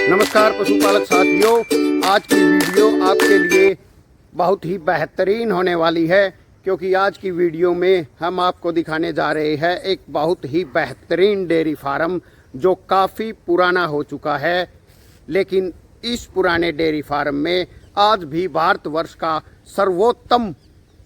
नमस्कार पशुपालक साथियों, आज की वीडियो आपके लिए बहुत ही बेहतरीन होने वाली है क्योंकि आज की वीडियो में हम आपको दिखाने जा रहे हैं एक बहुत ही बेहतरीन डेयरी फार्म जो काफ़ी पुराना हो चुका है। लेकिन इस पुराने डेयरी फार्म में आज भी भारतवर्ष का सर्वोत्तम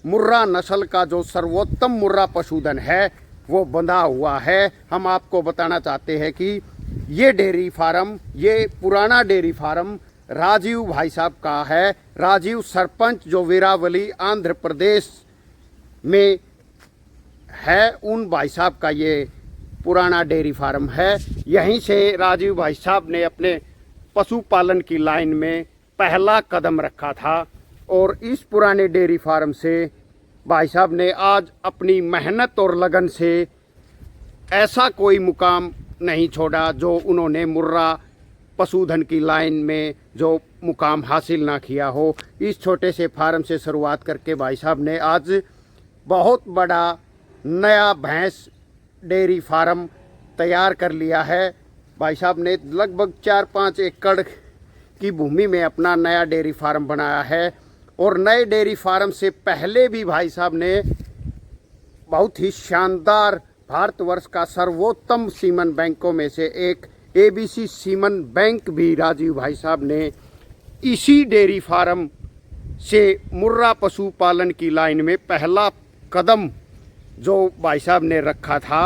मुर्रा नस्ल का जो सर्वोत्तम मुर्रा पशुधन है वो बंधा हुआ है। हम आपको बताना चाहते हैं कि ये डेयरी फार्म, ये पुराना डेयरी फार्म राजीव भाई साहब का है। राजीव सरपंच जो वीरावली आंध्र प्रदेश में है, उन भाई साहब का ये पुराना डेयरी फार्म है। यहीं से राजीव भाई साहब ने अपने पशुपालन की लाइन में पहला कदम रखा था और इस पुराने डेयरी फार्म से भाई साहब ने आज अपनी मेहनत और लगन से ऐसा कोई मुकाम नहीं छोड़ा जो उन्होंने मुर्रा पशुधन की लाइन में जो मुकाम हासिल ना किया हो। इस छोटे से फार्म से शुरुआत करके भाई साहब ने आज बहुत बड़ा नया भैंस डेयरी फार्म तैयार कर लिया है। भाई साहब ने लगभग 4-5 एकड़ की भूमि में अपना नया डेयरी फार्म बनाया है और नए डेयरी फार्म से पहले भी भाई साहब ने बहुत ही शानदार भारतवर्ष का सर्वोत्तम सीमन बैंकों में से एक एबीसी सीमन बैंक भी राजीव भाई साहब ने इसी डेयरी फार्म से मुर्रा पशुपालन की लाइन में पहला कदम जो भाई साहब ने रखा था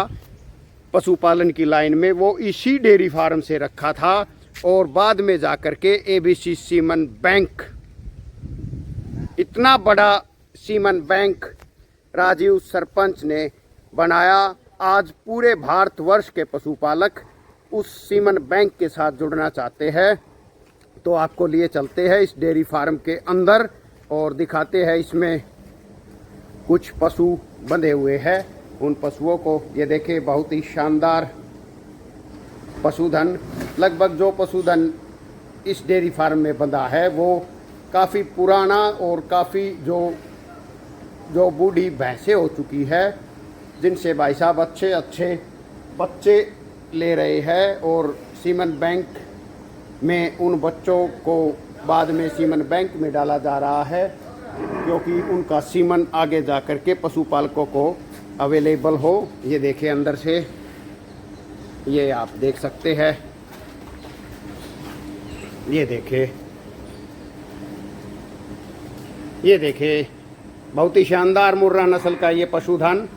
पशुपालन की लाइन में, वो इसी डेयरी फार्म से रखा था और बाद में जाकर के एबीसी सीमन बैंक, इतना बड़ा सीमन बैंक राजीव सरपंच ने बनाया। आज पूरे भारतवर्ष के पशुपालक उस सीमन बैंक के साथ जुड़ना चाहते हैं, तो आपको लिए चलते हैं इस डेयरी फार्म के अंदर और दिखाते हैं इसमें कुछ पशु बंधे हुए हैं। उन पशुओं को ये देखें, बहुत ही शानदार पशुधन। लगभग जो पशुधन इस डेयरी फार्म में बंधा है वो काफ़ी पुराना और काफ़ी जो बूढ़ी भैंसें हो चुकी है, जिनसे भाई साहब अच्छे अच्छे बच्चे ले रहे हैं और सीमन बैंक में उन बच्चों को बाद में सीमन बैंक में डाला जा रहा है क्योंकि उनका सीमन आगे जा कर के पशुपालकों को अवेलेबल हो। ये देखें अंदर से, ये आप देख सकते हैं, ये देखें बहुत ही शानदार मुर्रा नस्ल का ये पशुधन।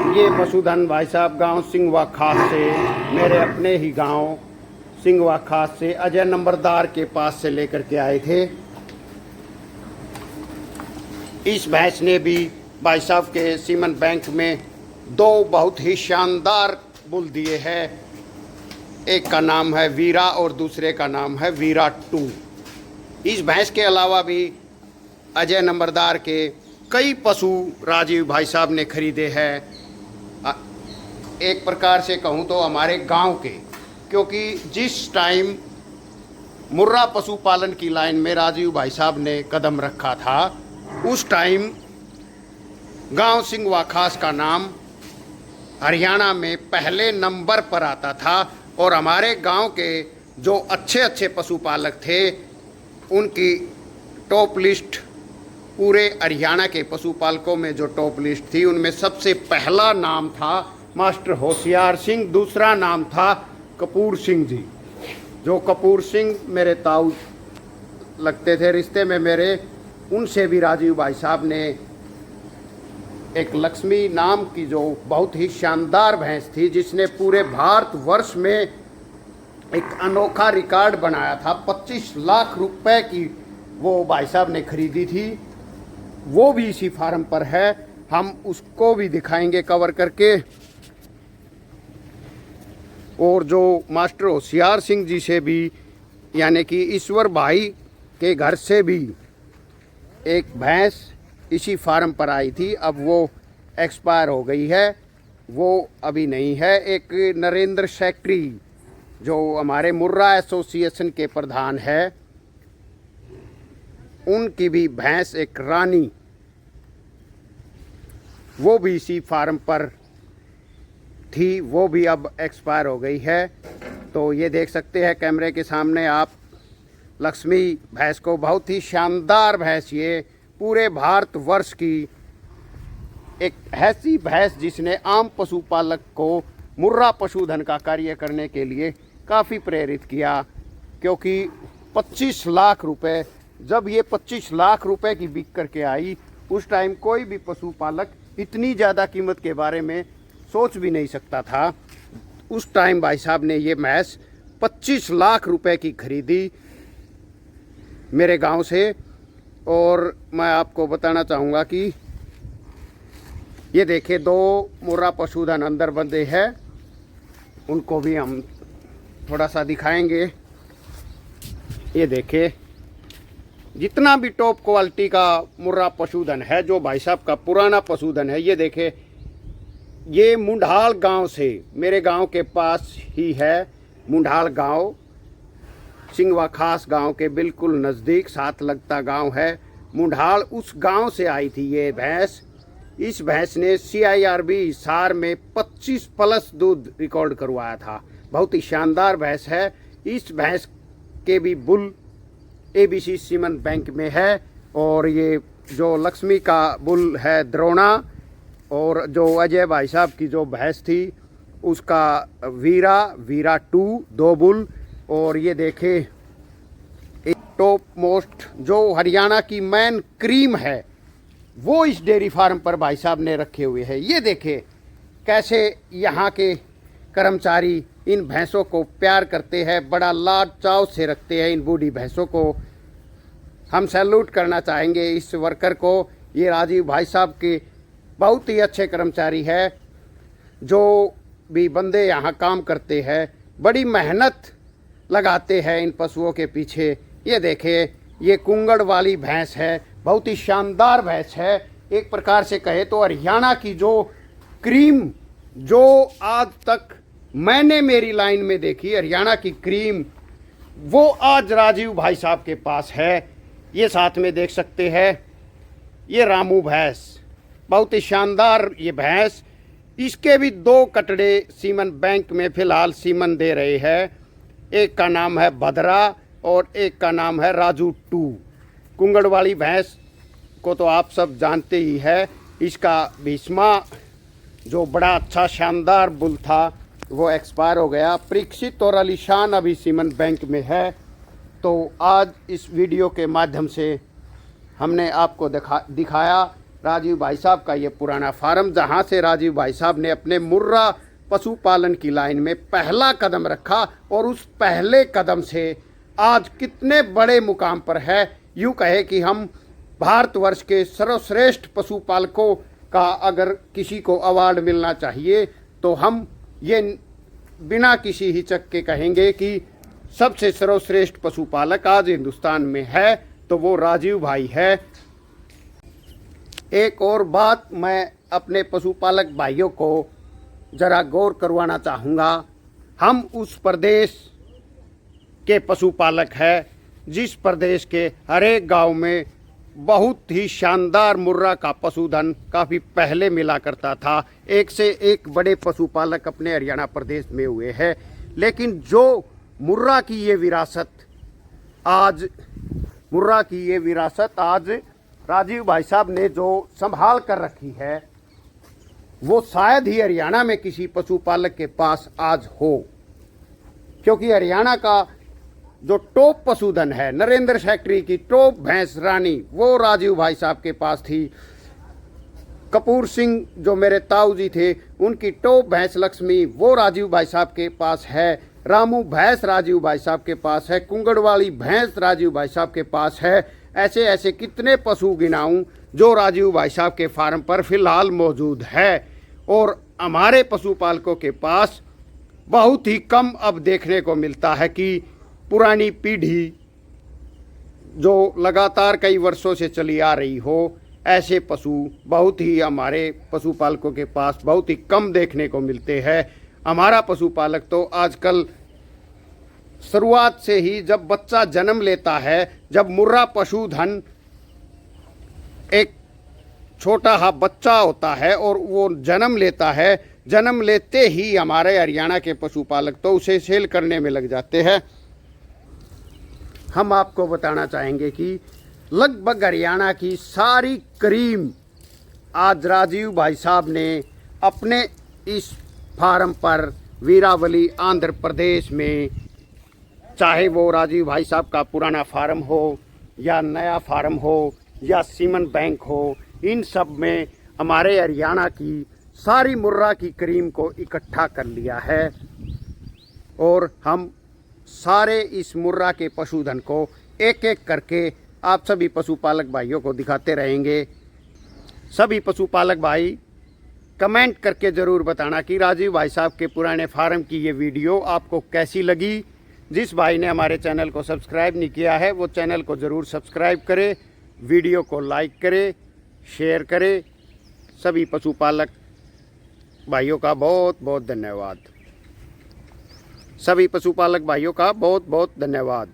ये पशुधन भाई साहब गांव सिंगवा खास से, मेरे अपने ही गांव सिंगवा खास से अजय नंबरदार के पास से लेकर के आए थे। इस भैंस ने भी भाई साहब के सीमन बैंक में 2 बहुत ही शानदार बुल दिए हैं। एक का नाम है वीरा और दूसरे का नाम है वीरा 2। इस भैंस के अलावा भी अजय नंबरदार के कई पशु राजीव भाई साहब ने खरीदे हैं। एक प्रकार से कहूँ तो हमारे गांव के, क्योंकि जिस टाइम मुर्रा पशुपालन की लाइन में राजीव भाई साहब ने कदम रखा था, उस टाइम गांव सिंगवा खास का नाम हरियाणा में पहले नंबर पर आता था और हमारे गांव के जो अच्छे अच्छे पशुपालक थे उनकी टॉप लिस्ट, पूरे हरियाणा के पशुपालकों में जो टॉप लिस्ट थी उनमें सबसे पहला नाम था मास्टर होशियार सिंह, दूसरा नाम था कपूर सिंह जी। जो कपूर सिंह मेरे ताऊ लगते थे रिश्ते में मेरे, उनसे भी राजीव भाई साहब ने एक लक्ष्मी नाम की जो बहुत ही शानदार भैंस थी जिसने पूरे भारतवर्ष में एक अनोखा रिकॉर्ड बनाया था, 25 लाख रुपए की वो भाई साहब ने खरीदी थी, वो भी इसी फार्म पर है। हम उसको भी दिखाएंगे कवर करके। और जो मास्टर होशियार सिंह जी से भी, यानी कि ईश्वर भाई के घर से भी एक भैंस इसी फार्म पर आई थी, अब वो एक्सपायर हो गई है, वो अभी नहीं है। एक नरेंद्र सेक्री जो हमारे मुर्रा एसोसिएशन के प्रधान है, उनकी भी भैंस एक रानी, वो भी इसी फार्म पर थी, वो भी अब एक्सपायर हो गई है। तो ये देख सकते हैं कैमरे के सामने आप लक्ष्मी भैंस को। बहुत ही शानदार भैंस, ये पूरे भारतवर्ष की एक ऐसी भैंस जिसने आम पशुपालक को मुर्रा पशुधन का कार्य करने के लिए काफ़ी प्रेरित किया। क्योंकि 25 लाख रुपए, जब ये 25 लाख रुपए की बिक करके आई, उस टाइम कोई भी पशुपालक इतनी ज़्यादा कीमत के बारे में सोच भी नहीं सकता था। उस टाइम भाई साहब ने ये भैंस 25 लाख रुपए की खरीदी मेरे गांव से। और मैं आपको बताना चाहूँगा कि ये देखिए 2 मुर्रा पशुधन अंदर बंधे हैं, उनको भी हम थोड़ा सा दिखाएंगे। ये देखिए जितना भी टॉप क्वालिटी का मुर्रा पशुधन है, जो भाई साहब का पुराना पशुधन है, ये देखे, ये मुंढाल गांव से, मेरे गांव के पास ही है मुंढाल गांव, सिंगवा खास गांव के बिल्कुल नज़दीक साथ लगता गांव है मुंढाल। उस गांव से आई थी ये भैंस। इस भैंस ने CIRB हिसार में 25+ दूध रिकॉर्ड करवाया था। बहुत ही शानदार भैंस है। इस भैंस के भी बुल ABC सीमन बैंक में है। और ये जो लक्ष्मी का बुल है द्रोणा, और जो अजय भाई साहब की जो भैंस थी उसका वीरा 2 2 बुल। और ये देखे एक टॉप मोस्ट जो हरियाणा की मैन क्रीम है, वो इस डेयरी फार्म पर भाई साहब ने रखे हुए हैं। ये देखे कैसे यहाँ के कर्मचारी इन भैंसों को प्यार करते हैं, बड़ा लाड चाव से रखते हैं इन बूढ़ी भैंसों को। हम सैल्यूट करना चाहेंगे इस वर्कर को। ये राजीव भाई साहब के बहुत ही अच्छे कर्मचारी है। जो भी बंदे यहाँ काम करते हैं बड़ी मेहनत लगाते हैं इन पशुओं के पीछे। ये देखे ये कुंगड़ वाली भैंस है, बहुत ही शानदार भैंस है। एक प्रकार से कहे तो हरियाणा की जो क्रीम, जो आज तक मैंने मेरी लाइन में देखी हरियाणा की क्रीम, वो आज राजीव भाई साहब के पास है। ये साथ में देख सकते हैं ये रामू भैंस, बहुत ही शानदार ये भैंस। इसके भी 2 कटड़े सीमन बैंक में फ़िलहाल सीमन दे रहे हैं। एक का नाम है भद्रा और एक का नाम है राजू 2। कुंगड़ वाली भैंस को तो आप सब जानते ही है। इसका भीष्मा जो बड़ा अच्छा शानदार बुल था वो एक्सपायर हो गया। परीक्षित और अलीशान अभी सीमन बैंक में है। तो आज इस वीडियो के माध्यम से हमने आपको दिखाया राजीव भाई साहब का ये पुराना फार्म, जहाँ से राजीव भाई साहब ने अपने मुर्रा पशुपालन की लाइन में पहला कदम रखा। और उस पहले कदम से आज कितने बड़े मुकाम पर है। यूँ कहे कि हम भारतवर्ष के सर्वश्रेष्ठ पशुपालकों का अगर किसी को अवार्ड मिलना चाहिए तो हम ये बिना किसी हिचक के कहेंगे कि सबसे सर्वश्रेष्ठ पशुपालक आज हिंदुस्तान में है तो वो राजीव भाई है। एक और बात मैं अपने पशुपालक भाइयों को ज़रा गौर करवाना चाहूँगा। हम उस प्रदेश के पशुपालक हैं जिस प्रदेश के हर एक गाँव में बहुत ही शानदार मुर्रा का पशुधन काफ़ी पहले मिला करता था। एक से एक बड़े पशुपालक अपने हरियाणा प्रदेश में हुए हैं। लेकिन जो मुर्रा की ये विरासत आज राजीव भाई साहब ने जो संभाल कर रखी है, वो शायद ही हरियाणा में किसी पशुपालक के पास आज हो। क्योंकि हरियाणा का जो टॉप पशुधन है, नरेंद्र सेक्ट्री की टॉप भैंस रानी, वो राजीव भाई साहब के पास थी। कपूर सिंह जो मेरे ताऊ जी थे, उनकी टॉप भैंस लक्ष्मी, वो राजीव भाई साहब के पास है। रामू भैंस राजीव भाई साहब के पास है। कुंगड़ वाली भैंस राजीव भाई साहब के पास है। ऐसे ऐसे कितने पशु गिनाऊं जो राजीव भाई साहब के फार्म पर फिलहाल मौजूद है। और हमारे पशुपालकों के पास बहुत ही कम अब देखने को मिलता है कि पुरानी पीढ़ी जो लगातार कई वर्षों से चली आ रही हो, ऐसे पशु बहुत ही हमारे पशुपालकों के पास बहुत ही कम देखने को मिलते हैं। हमारा पशुपालक तो आजकल शुरुआत से ही जब बच्चा जन्म लेता है, जब मुर्रा पशुधन एक छोटा बच्चा होता है और वो जन्म लेता है, जन्म लेते ही हमारे हरियाणा के पशुपालक तो उसे सेल करने में लग जाते हैं। हम आपको बताना चाहेंगे कि लगभग हरियाणा की सारी क्रीम आज राजीव भाई साहब ने अपने इस फार्म पर वीरावली आंध्र प्रदेश में, चाहे वो राजीव भाई साहब का पुराना फार्म हो या नया फार्म हो या सीमन बैंक हो, इन सब में हमारे हरियाणा की सारी मुर्रा की क्रीम को इकट्ठा कर लिया है और हम सारे इस मुर्रा के पशुधन को एक एक करके आप सभी पशुपालक भाइयों को दिखाते रहेंगे। सभी पशुपालक भाई कमेंट करके ज़रूर बताना कि राजीव भाई साहब के पुराने फार्म की ये वीडियो आपको कैसी लगी। जिस भाई ने हमारे चैनल को सब्सक्राइब नहीं किया है वो चैनल को ज़रूर सब्सक्राइब करे, वीडियो को लाइक करे, शेयर करे। सभी पशुपालक भाइयों का बहुत बहुत धन्यवाद। सभी पशुपालक भाइयों का बहुत बहुत धन्यवाद।